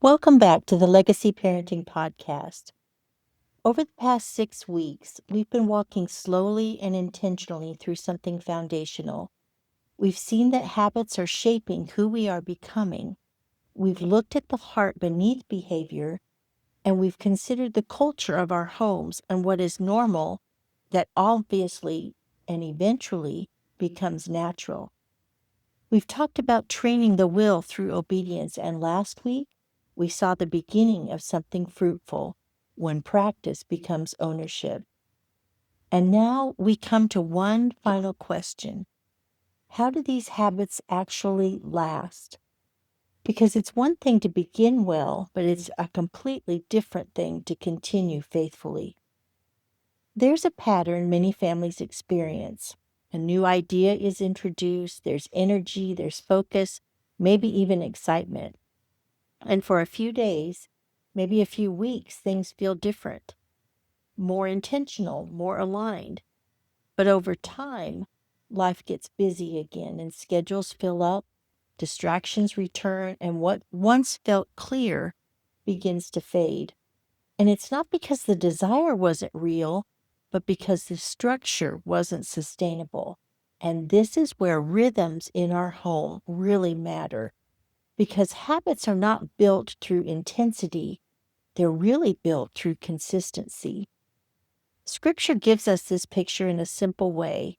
Welcome back to the Legacy Parenting Podcast. Over the past 6 weeks, we've been walking slowly and intentionally through something foundational. We've seen that habits are shaping who we are becoming. We've looked at the heart beneath behavior, and we've considered the culture of our homes and what is normal that obviously and eventually becomes natural. We've talked about training the will through obedience, and last week we saw the beginning of something fruitful when practice becomes ownership. And now we come to one final question. How do these habits actually last? Because it's one thing to begin well, but it's a completely different thing to continue faithfully. There's a pattern many families experience. A new idea is introduced, there's energy, there's focus, maybe even excitement. And for a few days, maybe a few weeks, things feel different, more intentional, more aligned. But over time, life gets busy again and schedules fill up, distractions return, and what once felt clear begins to fade. And it's not because the desire wasn't real, but because the structure wasn't sustainable. And this is where rhythms in our home really matter, because habits are not built through intensity, they're really built through consistency. Scripture gives us this picture in a simple way.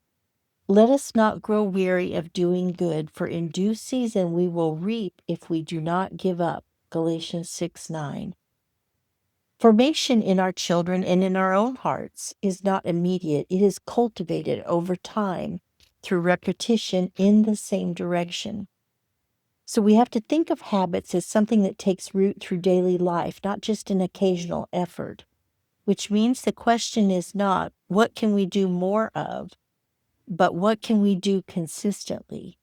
Let us not grow weary of doing good, for in due season we will reap if we do not give up. Galatians 6:9. Formation in our children and in our own hearts is not immediate. It is cultivated over time through repetition in the same direction. So we have to think of habits as something that takes root through daily life, not just an occasional effort, which means the question is not, what can we do more of, but what can we do consistently?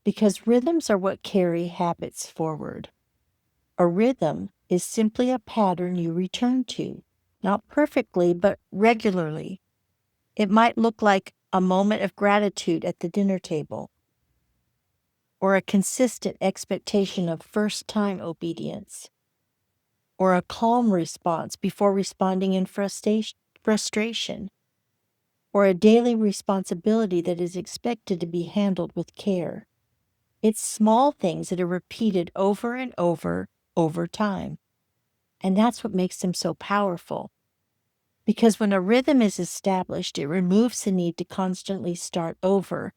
Because rhythms are what carry habits forward. A rhythm is simply a pattern you return to, not perfectly, but regularly. It might look like a moment of gratitude at the dinner table, or a consistent expectation of first-time obedience, or a calm response before responding in frustration, or a daily responsibility that is expected to be handled with care. It's small things that are repeated over and over time. And that's what makes them so powerful. Because when a rhythm is established, it removes the need to constantly start over.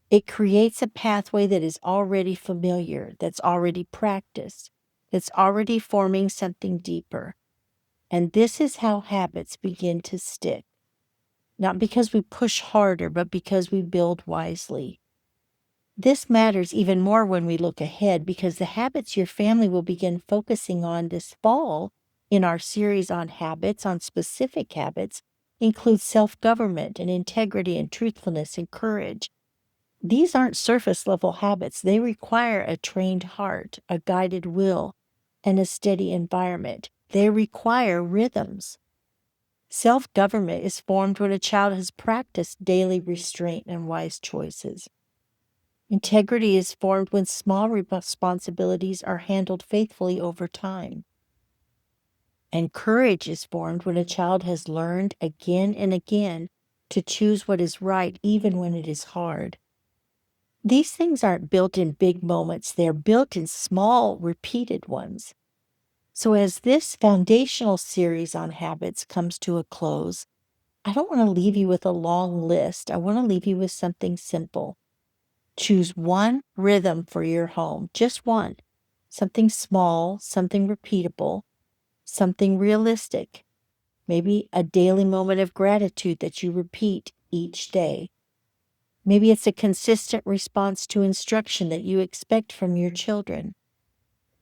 It creates a pathway that is already familiar, that's already practiced, that's already forming something deeper. And this is how habits begin to stick. Not because we push harder, but because we build wisely. This matters even more when we look ahead, because the habits your family will begin focusing on this fall in our series on habits, on specific habits, include self-government and integrity and truthfulness and courage. These aren't surface level habits. They require a trained heart, a guided will, and a steady environment. They require rhythms. Self-government is formed when a child has practiced daily restraint and wise choices. Integrity is formed when small responsibilities are handled faithfully over time. And courage is formed when a child has learned again and again to choose what is right even when it is hard. These things aren't built in big moments, they're built in small, repeated ones. So as this foundational series on habits comes to a close, I don't want to leave you with a long list. I want to leave you with something simple. Choose one rhythm for your home, just one. Something small, something repeatable, something realistic. Maybe a daily moment of gratitude that you repeat each day. Maybe it's a consistent response to instruction that you expect from your children.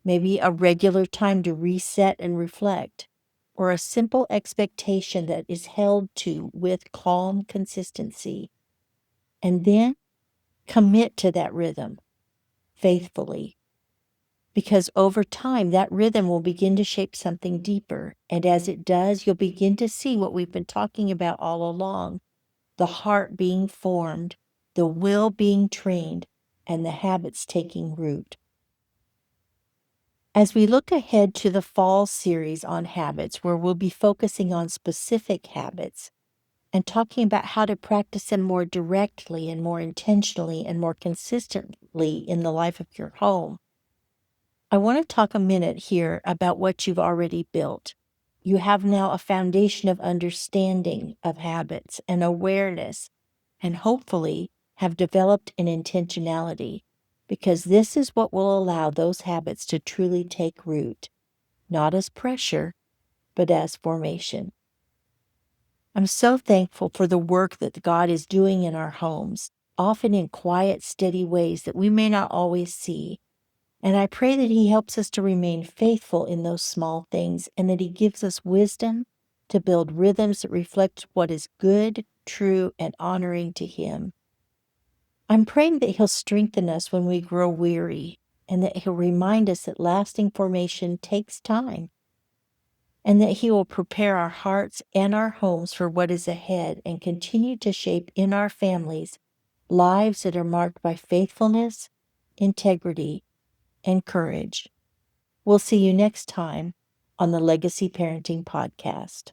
Maybe a regular time to reset and reflect, or a simple expectation that is held to with calm consistency. And then commit to that rhythm faithfully. Because over time, that rhythm will begin to shape something deeper. And as it does, you'll begin to see what we've been talking about all along, the heart being formed, the will being trained, and the habits taking root. As we look ahead to the fall series on habits, where we'll be focusing on specific habits and talking about how to practice them more directly and more intentionally and more consistently in the life of your home, I want to talk a minute here about what you've already built. You have now a foundation of understanding of habits and awareness, and hopefully have developed an intentionality, because this is what will allow those habits to truly take root, not as pressure, but as formation. I'm so thankful for the work that God is doing in our homes, often in quiet, steady ways that we may not always see. And I pray that He helps us to remain faithful in those small things, and that He gives us wisdom to build rhythms that reflect what is good, true, and honoring to Him. I'm praying that He'll strengthen us when we grow weary, and that He'll remind us that lasting formation takes time, and that He will prepare our hearts and our homes for what is ahead and continue to shape in our families lives that are marked by faithfulness, integrity, and courage. We'll see you next time on the Legacy Parenting Podcast.